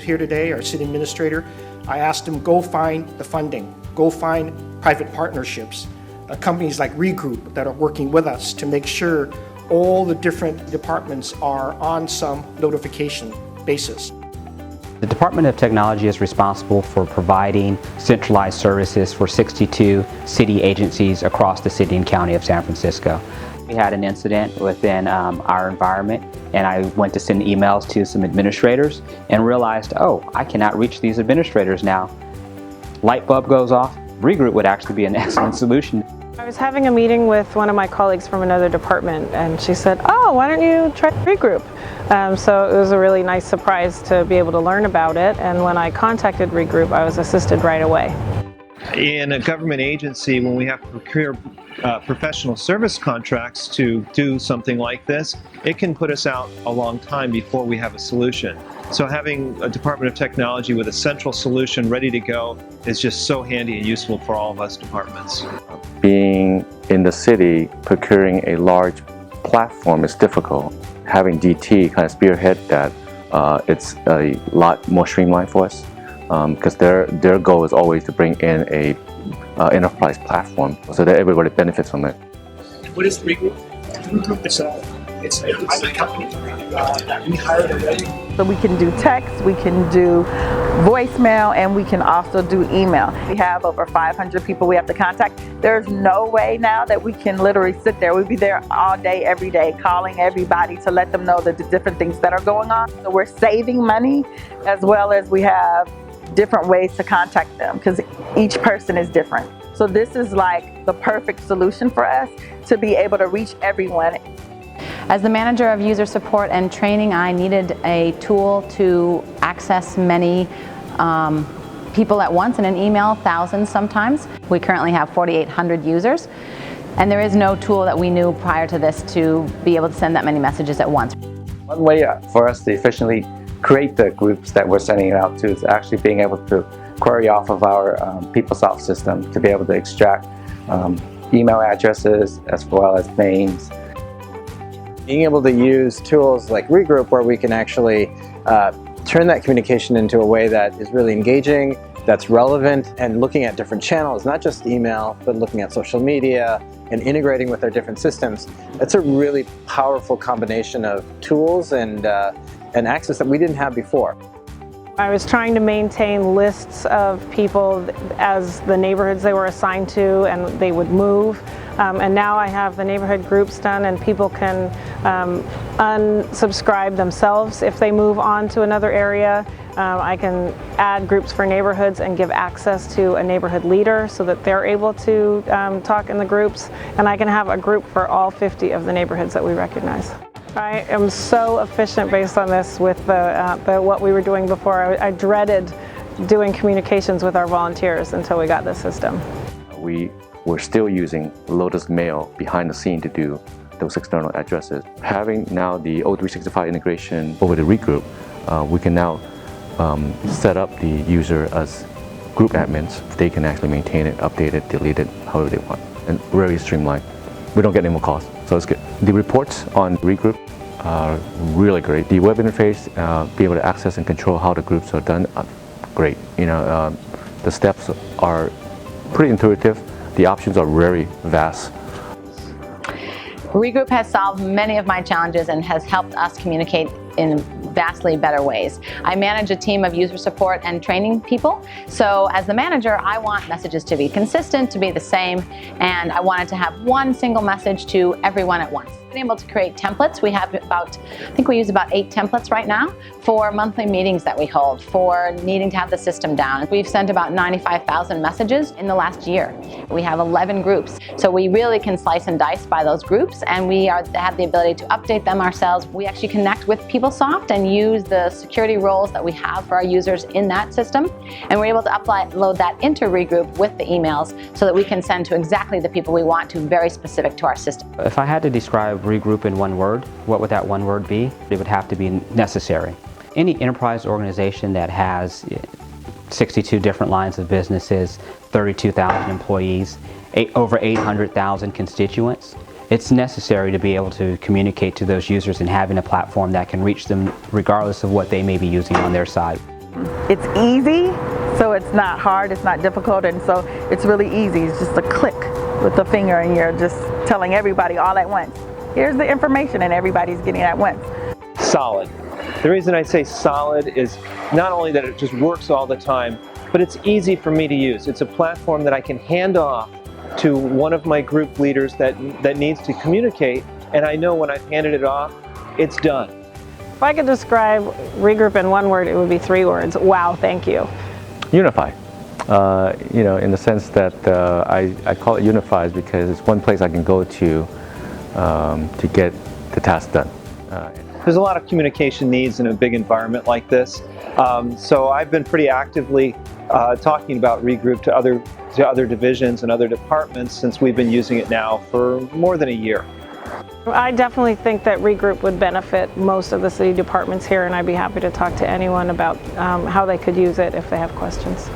here today, our city administrator, I asked him, go find the funding, go find private partnerships, companies like Regroup that are working with us to make sure all the different departments are on some notification basis. The Department of Technology is responsible for providing centralized services for 62 city agencies across the city and county of San Francisco. We had an incident within our environment, and I went to send emails to some administrators and realized, oh, I cannot reach these administrators now. Light bulb goes off. Regroup would actually be an excellent solution. I was having a meeting with one of my colleagues from another department, and she said, oh, why don't you try Regroup? So it was a really nice surprise to be able to learn about it, and when I contacted Regroup, I was assisted right away. In a government agency, when we have to procure professional service contracts to do something like this, it can put us out a long time before we have a solution. So having a Department of Technology with a central solution ready to go is just so handy and useful for all of us departments. Being in the city, procuring a large platform is difficult. Having DT kind of spearhead that, it's a lot more streamlined for us, because their goal is always to bring in a enterprise platform so that everybody benefits from it. What is Regroup? Regroup it's a private company that we hired already. So we can do text, we can do voicemail, and we can also do email. We have over 500 people we have to contact. There's no way now that we can literally sit there. We'd be there all day, every day, calling everybody to let them know the different things that are going on. So we're saving money, as well as we have different ways to contact them, because each person is different. So this is like the perfect solution for us to be able to reach everyone. As the manager of user support and training, I needed a tool to access many people at once in an email, thousands sometimes. We currently have 4,800 users, and there is no tool that we knew prior to this to be able to send that many messages at once. One way for us to efficiently create the groups that we're sending it out to is actually being able to query off of our PeopleSoft system to be able to extract email addresses as well as names. Being able to use tools like Regroup, where we can actually turn that communication into a way that is really engaging, that's relevant, and looking at different channels, not just email, but looking at social media and integrating with our different systems. It's a really powerful combination of tools and access that we didn't have before. I was trying to maintain lists of people as the neighborhoods they were assigned to, and they would move. And now I have the neighborhood groups done, and people can unsubscribe themselves if they move on to another area. I can add groups for neighborhoods and give access to a neighborhood leader so that they're able to talk in the groups. And I can have a group for all 50 of the neighborhoods that we recognize. I am so efficient based on this with what we were doing before. I dreaded doing communications with our volunteers until we got this system. We're still using Lotus Mail behind the scene to do those external addresses. Having now the O365 integration over the Regroup, we can now set up the user as group admins. They can actually maintain it, update it, delete it, however they want, and very streamlined. We don't get any more cost, so it's good. The reports on Regroup are really great. The web interface, be able to access and control how the groups are done, great. The steps are pretty intuitive. The options are very vast. Regroup has solved many of my challenges and has helped us communicate in vastly better ways. I manage a team of user support and training people. So as the manager, I want messages to be consistent, to be the same, and I wanted to have one single message to everyone at once. Been able to create templates. We have I think we use about 8 templates right now for monthly meetings that we hold, for needing to have the system down. We've sent about 95,000 messages in the last year. We have 11 groups. So we really can slice and dice by those groups, and we have the ability to update them ourselves. We actually connect with PeopleSoft and use the security roles that we have for our users in that system, and we're able to upload that into Regroup with the emails so that we can send to exactly the people we want to, very specific to our system. If I had to describe Regroup in one word, what would that one word be? It would have to be necessary. Any enterprise organization that has 62 different lines of businesses, 32,000 employees, over 800,000 constituents, it's necessary to be able to communicate to those users and having a platform that can reach them regardless of what they may be using on their side. It's easy, so it's not hard, it's not difficult, and so it's really easy. It's just a click with the finger and you're just telling everybody all at once. Here's the information and everybody's getting it at once. Solid. The reason I say solid is not only that it just works all the time, but it's easy for me to use. It's a platform that I can hand off to one of my group leaders that needs to communicate, and I know when I've handed it off, it's done. If I could describe Regroup in one word, it would be 3 words. Wow, thank you. Unify. You know, in the sense that I call it unified because it's one place I can go to get the task done. There's a lot of communication needs in a big environment like this, so I've been pretty actively talking about Regroup to other divisions and other departments since we've been using it now for more than a year. I definitely think that Regroup would benefit most of the city departments here, and I'd be happy to talk to anyone about how they could use it if they have questions.